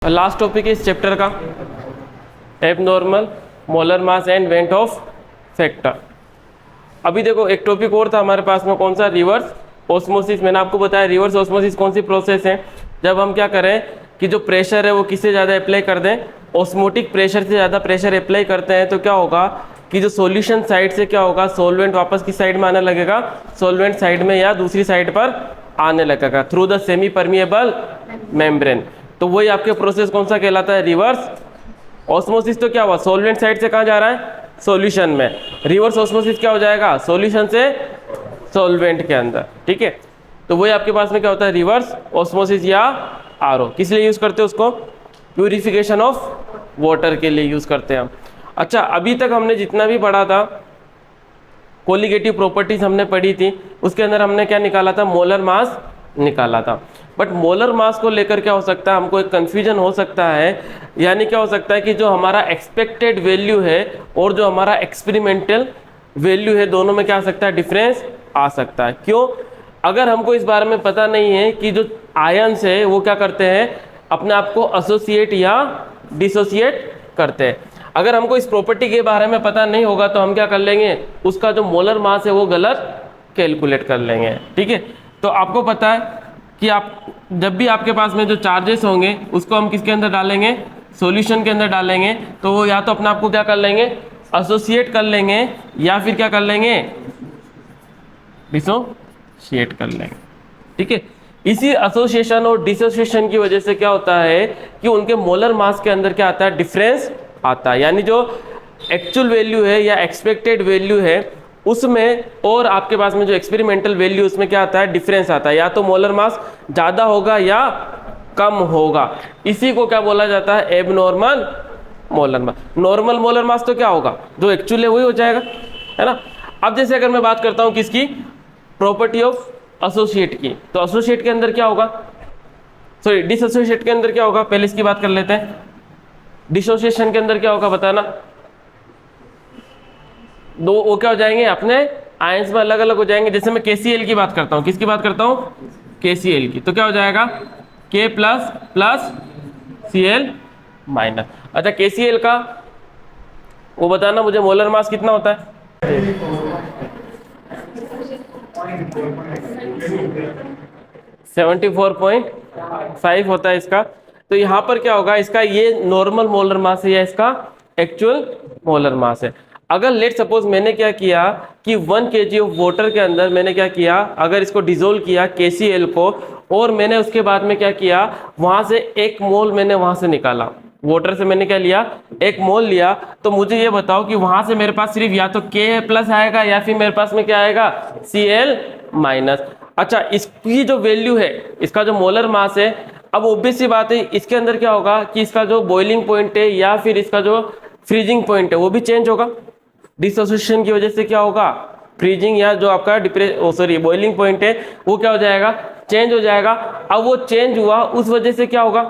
Last topic है इस chapter का abnormal molar mass and went of factor. अभी देखो एक टॉपिक और था हमारे पास में, कौन सा? Reverse osmosis. मैंने आपको बताया रिवर्स ऑस्मोसिस कौन सी प्रोसेस है, जब हम क्या करें कि जो प्रेशर है वो किससे ज़्यादा अप्लाई कर दें, ऑस्मोटिक प्रेशर से ज़्यादा प्रेशर अप्लाई करते हैं तो क्या होगा कि जो सॉल्यूशन साइड से क्या होगा, सॉल्वेंट वापस किस साइड में आने लगेगा, सॉल्वेंट साइड में या दूसरी साइड पर आने लगेगा through the semi permeable membrane. तो वही आपके प्रोसेस कौन सा कहलाता है? Reverse osmosis. तो क्या हुआ, सॉल्वेंट साइड से कहाँ जा रहा है? सॉल्यूशन में। रिवर्स ऑस्मोसिस क्या हो जाएगा? सॉल्यूशन से सॉल्वेंट के अंदर। ठीक है, तो वही आपके पास में क्या होता है? रिवर्स ऑस्मोसिस या आरओ। किस लिए यूज करते हैं उसको? प्यूरिफिकेशन ऑफ वाटर के लिए यूज करते हैं हम। अच्छा, अभी तक हमने जितना भी पढ़ा था, कोलिगेटिव प्रॉपर्टीज हमने पढ़ी थी, उसके अंदर हमने क्या निकाला था? मोलर मास निकाला था। बट मोलर मास को लेकर क्या हो सकता है, हमको एक कंफ्यूजन हो सकता है। यानी क्या हो सकता है कि जो हमारा एक्सपेक्टेड वैल्यू है और जो हमारा एक्सपेरिमेंटल वैल्यू है, दोनों में क्या आ सकता है? डिफरेंस आ सकता है। क्यों? अगर हमको इस बारे में पता नहीं है कि जो आयंस है वो क्या करते हैं, अपने आप को एसोसिएट या डिसोसिएट करते हैं। अगर हमको इस प्रॉपर्टी के बारे में पता नहीं होगा तो हम क्या कर लेंगे, उसका जो मोलर मास है वो गलत कैलकुलेट कर लेंगे। ठीक है, तो आपको पता है कि आप जब भी आपके पास में जो चार्जेस होंगे उसको हम किसके अंदर डालेंगे? सॉल्यूशन के अंदर डालेंगे। तो वो या तो अपने आप को क्या कर लेंगे? एसोसिएट कर लेंगे, या फिर क्या कर लेंगे? डिसोसिएट कर लेंगे। ठीक है, इसी एसोसिएशन और डिसोसिएशन की वजह से क्या होता है कि उनके मोलर मास के अंदर क्या आता है? डिफरेंस आता है। यानी जो एक्चुअल वैल्यू है या एक्सपेक्टेड वैल्यू है उसमें और आपके पास में जो एक्सपेरिमेंटल वैल्यू, उसमें क्या आता है? डिफरेंस आता है। या तो मोलर मास ज़्यादा होगा या कम होगा। इसी को क्या बोला जाता है? Abnormal molar mass. Normal molar mass तो क्या होगा, जो एक्चुअल है वही हो जाएगा, है ना। अब जैसे अगर मैं बात करता हूँ किसकी, प्रॉपर्टी ऑफ एसोसिएट की, तो एसोसिएट के अंदर क्या होगा, सॉरी डिसोसिएट के अंदर क्या होगा, पहले इसकी बात कर लेते हैं। डिसोसिएशन के अंदर क्या होगा बताना? दो वो क्या हो जाएंगे, अपने आयंस में अलग अलग हो जाएंगे। जैसे मैं KCl की बात करता हूँ, किसकी बात करता हूँ? KCl की। तो क्या हो जाएगा? K plus plus Cl minus. अच्छा, KCl का वो बताना मुझे, मोलर मास कितना होता है? 74.5 होता है इसका। तो यहाँ पर क्या होगा, इसका ये नॉर्मल मोलर मास है या इसका एक्चुअल मोलर मास है। अगर लेट सपोज मैंने क्या किया कि 1 kg ऑफ वाटर के अंदर मैंने क्या किया, अगर इसको डिसोल्व किया KCl को, और मैंने उसके बाद में क्या किया, वहां से 1 मोल मैंने वहां से निकाला, वाटर से मैंने क्या लिया? 1 मोल लिया। तो मुझे ये बताओ कि वहां से मेरे पास सिर्फ या तो K प्लस आएगा या फिर मेरे पास में क्या आएगा? Cl minus. अच्छा, इसकी जो वैल्यू है, इसका जो मोलर मास है, अब ऑब्वियस सी बात है इसके अंदर क्या होगा कि इसका जो बॉइलिंग पॉइंट है या फिर इसका जो फ्रीजिंग पॉइंट है वो भी चेंज होगा। डिसोसिएशन की वजह से क्या होगा, फ्रीजिंग या जो आपका बॉइलिंग पॉइंट है वो क्या हो जाएगा? चेंज हो जाएगा। अब वो चेंज हुआ, उस वजह से क्या होगा,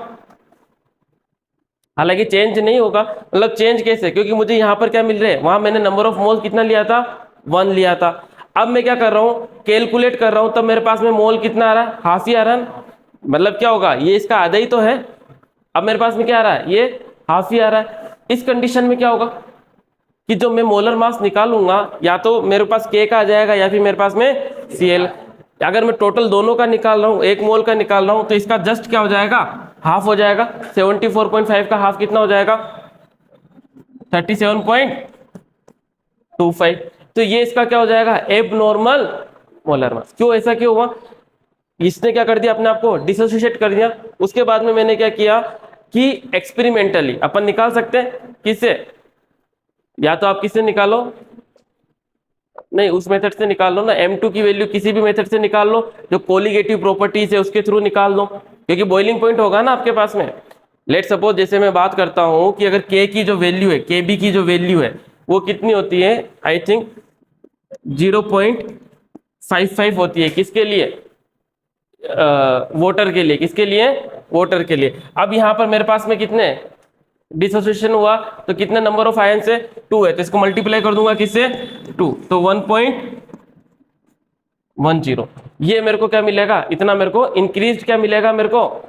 हालांकि चेंज नहीं होगा, मतलब चेंज कैसे, क्योंकि मुझे यहाँ पर क्या मिल रहा है, वहां मैंने नंबर ऑफ मोल कितना लिया था? 1 लिया था। अब मैं क्या कर रहा हूँ, कैलकुलेट कर रहा हूँ, तब मेरे पास में मोल कितना आ रहा है? हाफ ही आ रहा है। मतलब क्या होगा, ये इसका आधा ही तो है। अब मेरे पास में क्या आ रहा है? ये हाफ ही आ रहा है। इस कंडीशन में क्या होगा कि जो मैं मोलर मास निकालूंगा, या तो मेरे पास K का आ जाएगा या फिर मेरे पास में Cl। अगर मैं टोटल दोनों का निकाल रहा हूँ, 1 मोल का निकाल रहा हूँ, तो इसका जस्ट क्या हो जाएगा? हाफ हो जाएगा। 74.5 का हाफ कितना हो जाएगा? 37.25। तो ये इसका क्या हो जाएगा? Abnormal molar mass. क्यों, ऐसा क्यों हुआ? इसने क्या कर दिया, अपने आप को डिसोसिएट कर दिया। उसके बाद में मैंने क्या किया कि एक्सपेरिमेंटली अपन निकाल सकते हैं, किससे? या तो आप किससे निकालो, नहीं उस मेथड से निकाल लो ना, M2 की वैल्यू किसी भी मेथड से निकाल लो, जो कोलिगेटिव प्रॉपर्टीज है उसके थ्रू निकाल लो, क्योंकि बॉइलिंग पॉइंट होगा ना आपके पास में। लेट सपोज जैसे मैं बात करता हूं कि अगर K की जो वैल्यू है, KB की जो वैल्यू है वो कितनी होती है? आई थिंक 0.55 होती है। किसके लिए? वाटर के लिए। किसके लिए? वाटर के लिए। अब यहाँ पर मेरे पास में कितने डिसोसिएशन हुआ, तो कितने नंबर ऑफ आयन से? 2 है, तो इसको मल्टीप्लाई कर दूंगा किससे? 2, तो 1.10। ये मेरे को क्या मिलेगा? इतना मेरे को इंक्रीज क्या मिलेगा? मेरे को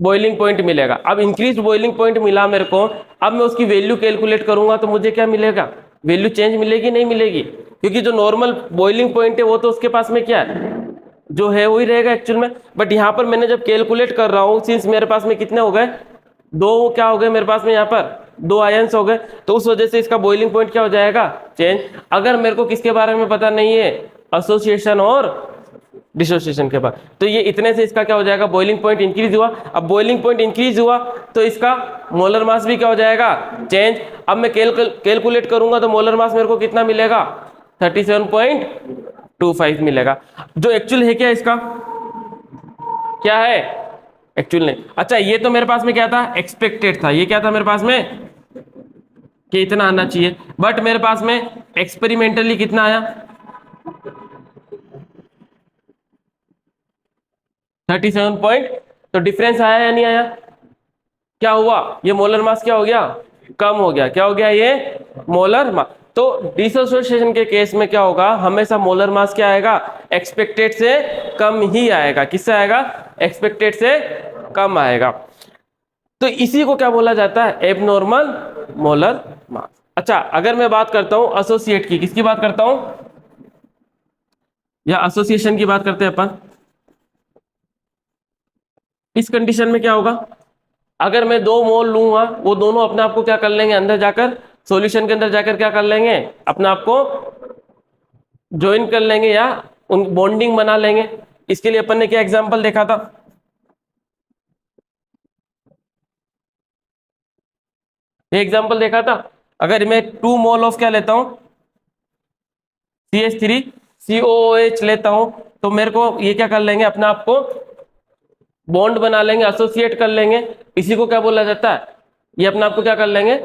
बॉइलिंग पॉइंट मिलेगा। अब इंक्रीज बॉइलिंग पॉइंट मिला मेरे को, अब मैं उसकी वैल्यू कैलकुलेट करूंगा तो मुझे क्या मिलेगा, वैल्यू चेंज मिलेगी नहीं मिलेगी, क्योंकि जो नॉर्मल बॉइलिंग पॉइंट है वो तो उसके पास में क्या है, जो है वही रहेगा एक्चुअल में। बट यहाँ पर मैंने जब कैलकुलेट कर रहा हूँ, सिंस मेरे पास में कितने हो गए, दो क्या हो गए मेरे पास में यहाँ पर, दो आयंस हो गए, तो उस वजह से इसका बॉइलिंग पॉइंट क्या हो जाएगा, चेंज। अगर मेरे को किसके बारे में पता नहीं है, एसोसिएशन और डिसोसिएशन के बाद, तो ये इतने से इसका क्या हो जाएगा, बॉइलिंग पॉइंट इंक्रीज हुआ। अब बॉइलिंग पॉइंट इंक्रीज हुआ तो इसका मोलर मास भी क्या हो जाएगा, चेंज। अब मैं कैलकुलेट करूंगा तो मोलर मास मेरे को कितना मिलेगा, 37.25 मिलेगा, जो एक्चुअल है क्या इसका, क्या है एक्चुअल नहीं। अच्छा ये तो मेरे पास में क्या था, एक्सपेक्टेड था, ये क्या था मेरे पास में कि इतना आना चाहिए, बट मेरे पास में एक्सपेरिमेंटली कितना आया, 37 पॉइंट। तो डिफरेंस आया या नहीं आया, क्या हुआ, ये मोलर मास क्या हो गया, कम हो गया, क्या हो गया, ये मोलर मास। तो डिसोसिएशन के केस में क्या होगा, हमेशा मोलर मास क्या आएगा, एक्सपेक्टेड से कम ही आएगा। किससे आएगा, एक्सपेक्टेड से कम आएगा। तो इसी को क्या बोला जाता है, एबनॉर्मल मोलर मास। अच्छा अगर मैं बात करता हूं एसोसिएट की, किसकी बात करता हूं, या एसोसिएशन की बात करते हैं अपन, इस कंडीशन में क्या होगा, अगर मैं दो मोल लूंगा, वो दोनों अपने आप को क्या कर लेंगे, अंदर जाकर सॉल्यूशन के अंदर जाकर क्या कर लेंगे, अपने आप को ज्वाइन कर लेंगे या उन बॉन्डिंग बना लेंगे। इसके लिए अपन ने क्या एग्जांपल देखा था, ये एग्जांपल देखा था, अगर मैं 2 मोल ऑफ क्या लेता हूं, CH3COOH लेता हूं, तो मेरे को ये क्या कर लेंगे, अपने आप को बॉन्ड बना लेंगे, एसोसिएट कर लेंगे। इसी को क्या बोला जाता है, ये अपने आप को क्या कर लेंगे,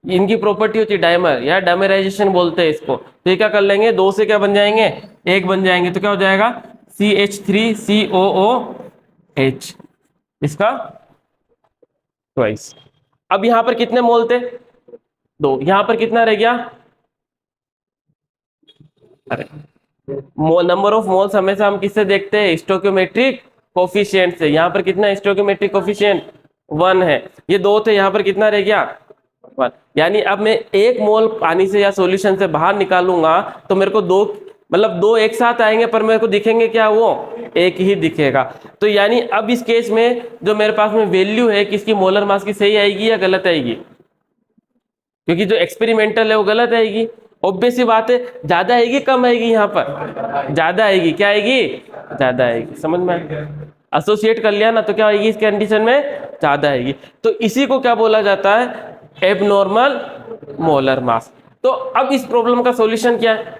इनकी प्रॉपर्टी होती है डाइमर या डाइमराइजेशन बोलते हैं इसको। तो ये क्या कर लेंगे, दो से क्या बन जाएंगे, एक बन जाएंगे, तो क्या हो जाएगा CH3COOH, इसका ट्वाइस। अब यहां पर कितने मोल थे, दो, यहां पर कितना रह गया, अरे नंबर ऑफ मोल्स हमेशा हम किससे देखते हैं, स्टोइकियोमेट्रिक कोफिशिएंट से। यहाँ पर कितना स्टोइकियोमेट्रिक कोफिशिएंट 1 है, ये दो थे, यहाँ पर कितना रह गया 1। यानी अब मैं 1 मोल पानी से या सॉल्यूशन से बाहर निकालूंगा तो मेरे को दो, मतलब दो एक साथ आएंगे, पर मेरे को दिखेंगे क्या, वो एक ही दिखेगा। तो यानी अब इस केस में जो मेरे पास में वैल्यू है किसकी, मोलर मास की, सही आएगी या गलत आएगी, क्योंकि जो एक्सपेरिमेंटल है वो गलत आएगी। ऑब्वियस सी बात है, ज्यादा आएगी कम आएगी, यहाँ पर ज्यादा आएगी, क्या आएगी, ज्यादा आएगी। समझ में एसोसिएट कर लिया ना, तो क्या आएगी इस कंडीशन में, ज्यादा आएगी। तो इसी को क्या बोला जाता है, एबनॉर्मल मोलर मास। तो अब इस प्रॉब्लम का सॉल्यूशन क्या है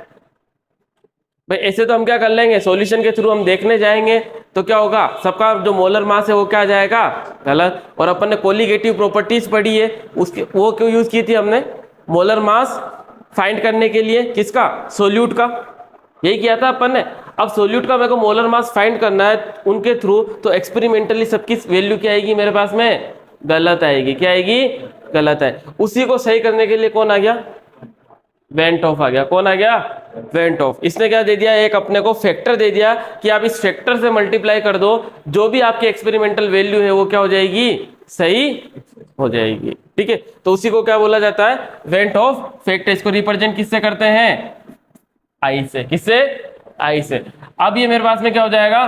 भाई, ऐसे तो हम क्या कर लेंगे, सॉल्यूशन के थ्रू हम देखने जाएंगे तो क्या होगा, सबका जो मोलर मास है वो क्या जाएगा, गलत। और अपन ने कोलिगेटिव प्रॉपर्टीज पढ़ी है, उसके वो क्यों यूज की थी हमने, मोलर मास फाइंड करने के लिए, किसका, सोल्यूट का, यही किया था अपन ने। अब सोल्यूट का मेरे को मोलर मास फाइंड करना है उनके थ्रू, तो एक्सपेरिमेंटली सबकी वैल्यू क्या आएगी मेरे पास में, गलत आएगी, क्या आएगी, गलत है। उसी को सही करने के लिए कौन आ गया, वेंट ऑफ आ गया। कौन आ गया, वेंट ऑफ। इसने क्या दे दिया, एक अपने को फैक्टर दे दिया कि आप इस फैक्टर से मल्टीप्लाई कर दो, जो भी आपकी एक्सपेरिमेंटल वैल्यू है वो क्या हो जाएगी, सही हो जाएगी। ठीक है, तो उसी को क्या बोला जाता है, वेंट ऑफ फैक्टर। इसको रिप्रेजेंट किससे करते हैं, आई से, किससे, आई से। अब ये मेरे पास में क्या हो जाएगा,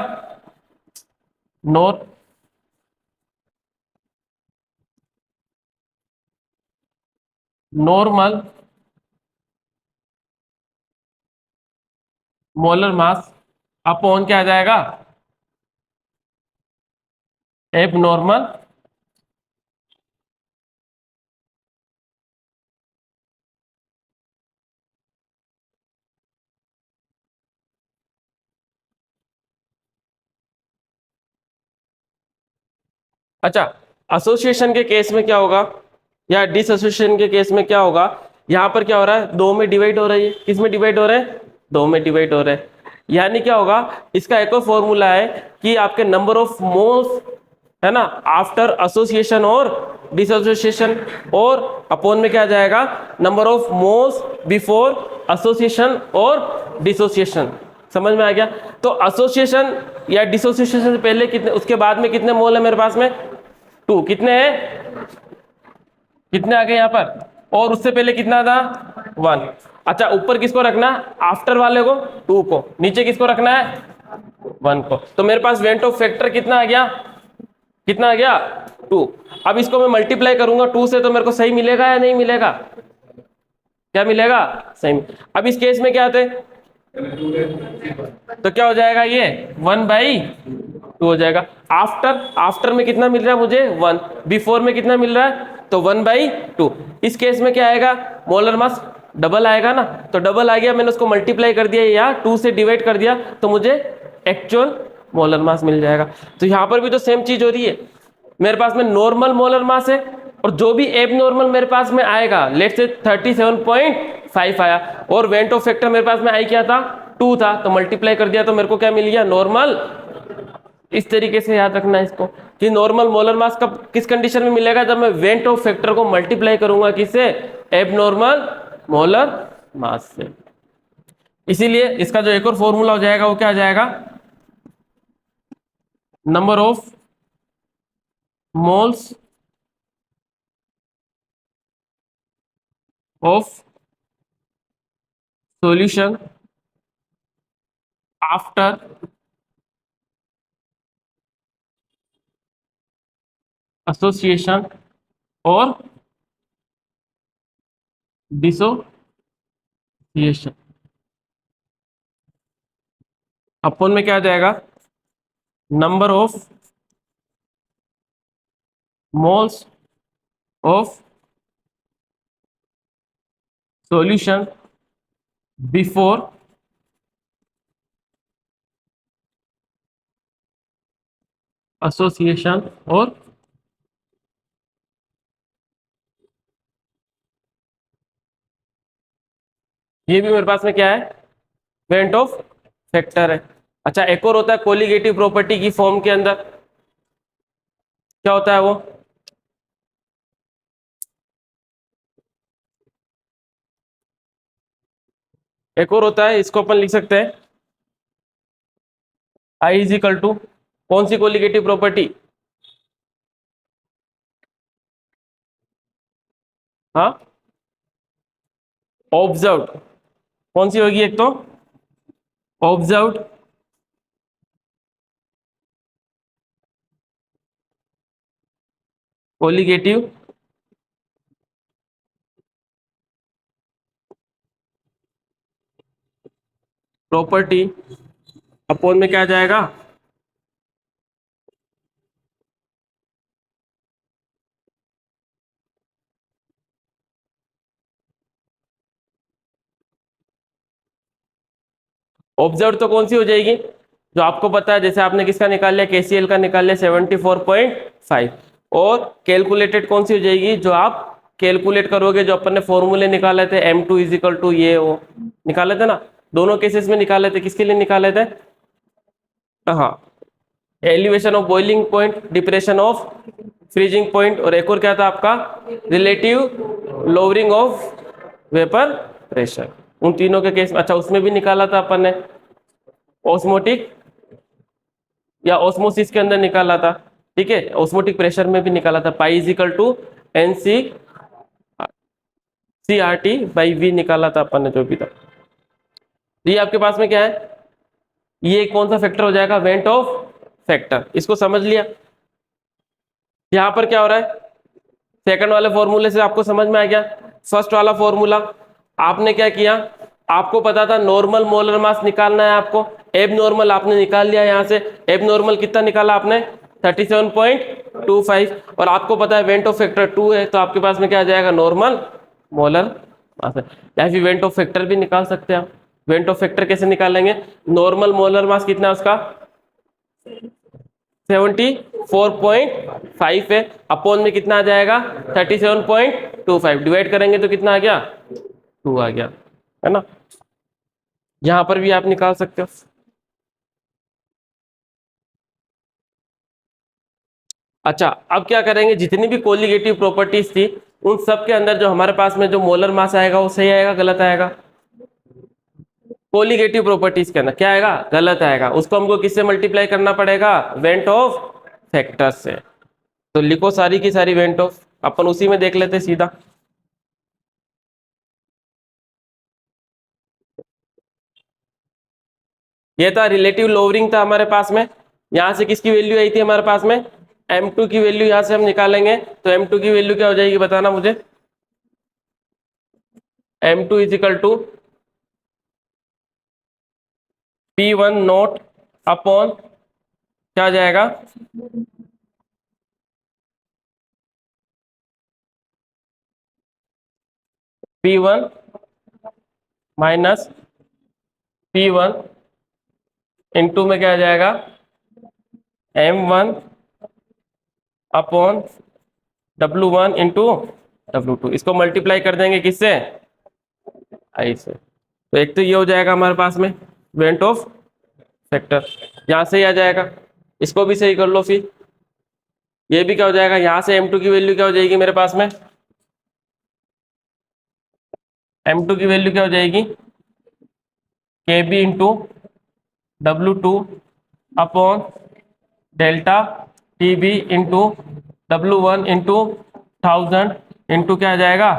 नॉर्मल मोलर मास अपॉन क्या आ जाएगा, एबनॉर्मल अच्छा एसोसिएशन के केस में क्या होगा, या डिसएसोसिएशन के केस में क्या होगा, यहाँ पर क्या हो रहा है, दो में डिवाइड हो रही है, किस में डिवाइड हो रहे हैं, दो में डिवाइड हो रहे हैं। यानी क्या होगा, इसका एक और फॉर्मूला है कि आपके नंबर ऑफ मोल्स है ना आफ्टर एसोसिएशन और डिसएसोसिएशन, और अपॉन में क्या आ जाएगा, number of moles before association और डिसोसिएशन। समझ में आ गया। तो एसोसिएशन या डिसोसिएशन से पहले कितने, उसके बाद में कितने मोल है मेरे पास में, 2 कितने हैं, कितने आ गए यहाँ पर, और उससे पहले कितना था 1। अच्छा ऊपर किसको रखना, आफ्टर वाले को 2 को, नीचे किसको रखना है 1 को। तो मेरे पास वेंट ऑफ फैक्टर कितना आ गया, कितना आ गया 2। अब इसको मैं मल्टीप्लाई करूंगा 2 से तो मेरे को सही मिलेगा या नहीं मिलेगा, क्या मिलेगा सही। अब इस केस में क्या थे, तो क्या हो जाएगा ये 1/2 हो जाएगा। आफ्टर, आफ्टर में कितना मिल रहा है मुझे 1, बिफोर में कितना मिल रहा है तो 1/2। इस केस में क्या आएगा, मोलर मास डबल आएगा ना, तो डबल आ गया, मैंने उसको मल्टीप्लाई कर दिया या 2 से डिवाइड कर दिया तो मुझे एक्चुअल मोलर मास मिल जाएगा। तो यहाँ पर भी तो सेम चीज हो रही है, मेरे पास में नॉर्मल मोलर मास है और जो भी एब नॉर्मल मेरे पास में आएगा, लेट से 37.5 आया, और वेंट ऑफ फैक्टर मेरे पास में आई क्या था 2 था, तो मल्टीप्लाई कर दिया तो मेरे को क्या मिल गया नॉर्मल। इस तरीके से याद रखना है इसको कि नॉर्मल मोलर मास कब किस कंडीशन में मिलेगा, जब मैं वेंट ऑफ फैक्टर को मल्टीप्लाई करूंगा किससे, एब नॉर्मल मोलर मास से। इसीलिए इसका जो एक और फॉर्मूला हो जाएगा वो क्या आ जाएगा, number of moles of solution after association और डिसोसिएशन। अपन में क्या आ जाएगा, number of moles of solution before association और ये भी मेरे पास में क्या है, वेंट ऑफ फैक्टर है। अच्छा एक और होता है कोलिगेटिव प्रॉपर्टी की फॉर्म के अंदर, क्या होता है वो, एक और होता है, इसको अपन लिख सकते हैं आई इज इक्वल टू, कौन सी कोलिगेटिव प्रॉपर्टी, हाँ ऑब्जर्व्ड, कौन सी होगी, एक तो ऑब्जर्व्ड कोलिगेटिव प्रॉपर्टी अपोन में क्या आ जाएगा, ऑब्जर्व तो कौन सी हो जाएगी, जो आपको पता है, जैसे आपने किसका निकाल लिया, केसीएल का निकाल लिया 74.5, और कैलकुलेटेड कौन सी हो जाएगी, जो आप कैलकुलेट करोगे, जो अपन ने फॉर्मूले निकाले थे M2 इज इक्वल टू ये वो निकाले थे ना, दोनों केसेस में निकाले थे, किसके लिए निकाले थे, हाँ elevation of boiling point, depression of freezing point, और एक और क्या था आपका relative lowering of vapour pressure, उन तीनों के केस में। अच्छा उसमें भी निकाला था अपन ने ऑस्मोटिक या ऑस्मोसिस के अंदर निकाला था, ठीक है, ऑस्मोटिक प्रेशर में भी निकाला था, pi is equal to NC CRT/V निकाला था अपन ने जो भी था। ये आपके पास में क्या है, ये कौन सा फैक्टर हो जाएगा, वेंट ऑफ फैक्टर, इसको समझ लिया। यहां पर क्या हो रहा है, सेकंड वाले फॉर्मूले से आपको समझ में आ गया। फर्स्ट वाला फॉर्मूला आपने क्या किया, आपको पता था नॉर्मल मोलर मास निकालना है आपको, एब नॉर्मल आपने निकाल लिया, यहां से एब नॉर्मल कितना निकाला आपने 37.25, और आपको पता है वेंट ऑफ फैक्टर 2 है, तो आपके पास में क्या आ जाएगा नॉर्मल मोलर मास है। या फिर वेंट ऑफ फैक्टर भी निकाल सकते हैं आप। वेंट ऑफ फैक्टर कैसे निकालेंगे, नॉर्मल मोलर मास कितना है उसका 74.5 है, अपोन में कितना आ जाएगा 37.25, डिवाइड करेंगे तो कितना आ गया 2 आ गया, है ना। यहां पर भी आप निकाल सकते हो। अच्छा अब क्या करेंगे, जितनी भी कोलिगेटिव प्रॉपर्टीज थी उन सब के अंदर जो हमारे पास में जो मोलर मास आएगा वो सही आएगा गलत आएगा, कोलिगेटिव प्रॉपर्टीज के अंदर क्या आएगा गलत आएगा, उसको हमको किससे मल्टीप्लाई करना पड़ेगा, वेंट ऑफ फैक्टर से। तो लिखो सारी की सारी वेंट ऑफ, अपन उसी में देख लेते सीधा। ये था रिलेटिव लोअरिंग था हमारे पास में। यहाँ से किसकी वैल्यू आई थी हमारे पास में, M2 की वैल्यू यहाँ से हम निकालेंगे। तो M2 की वैल्यू क्या हो जाएगी बताना मुझे। M2 is equal to P1 note upon क्या आ जाएगा, P1 माइनस P1 इंटू में क्या आ जाएगा, M1 upon W1 into W2। इसको मल्टीप्लाई कर देंगे किससे, आई से। तो एक तो ये हो जाएगा हमारे पास में वेंट ऑफ फैक्टर, यहाँ से ही आ जाएगा। इसको भी सही कर लो फिर, ये भी क्या हो जाएगा, यहाँ से M2 की वैल्यू क्या हो जाएगी मेरे पास में, M2 की वैल्यू क्या हो जाएगी, KB into W2 upon delta TB into W1 into 1000 into क्या आ जाएगा,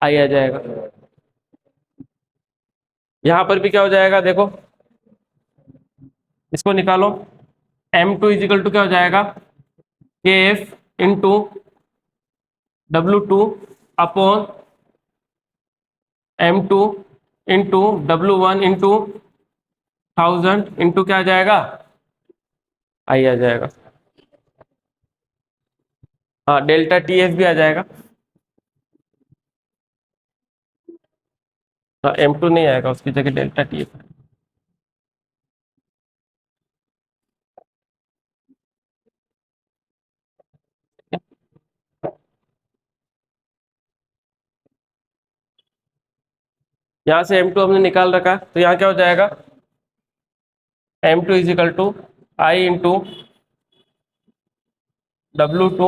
आई आ जाएगा। यहाँ पर भी क्या हो जाएगा देखो, इसको निकालो। M2 इज इक्वल टू क्या हो जाएगा, KF into W2 upon M2 into W1 into 1000 into क्या आ जाएगा, आई आ जाएगा। हाँ डेल्टा TF भी आ जाएगा। हाँ M2 नहीं आएगा, उसकी जगह डेल्टा TF। यहाँ से M2 हमने निकाल रखा, तो यहाँ क्या हो जाएगा, M2 is equal to I into W2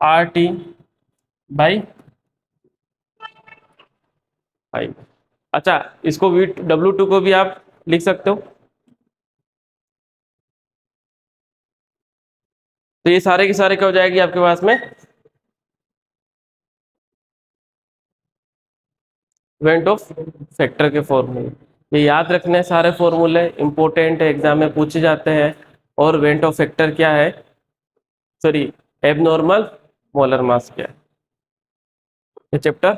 RT by 5। अच्छा इसको W2 को भी आप लिख सकते हो। तो ये सारे के सारे क्या हो जाएगी आपके पास में, वेंट ऑफ फैक्टर के फॉर्मूले। ये याद रखने सारे फॉर्मूले इंपॉर्टेंट है, एग्जाम में पूछे जाते हैं। और वेंट ऑफ फैक्टर क्या है, सॉरी एबनॉर्मल मोलर मास क्या है, ये चैप्टर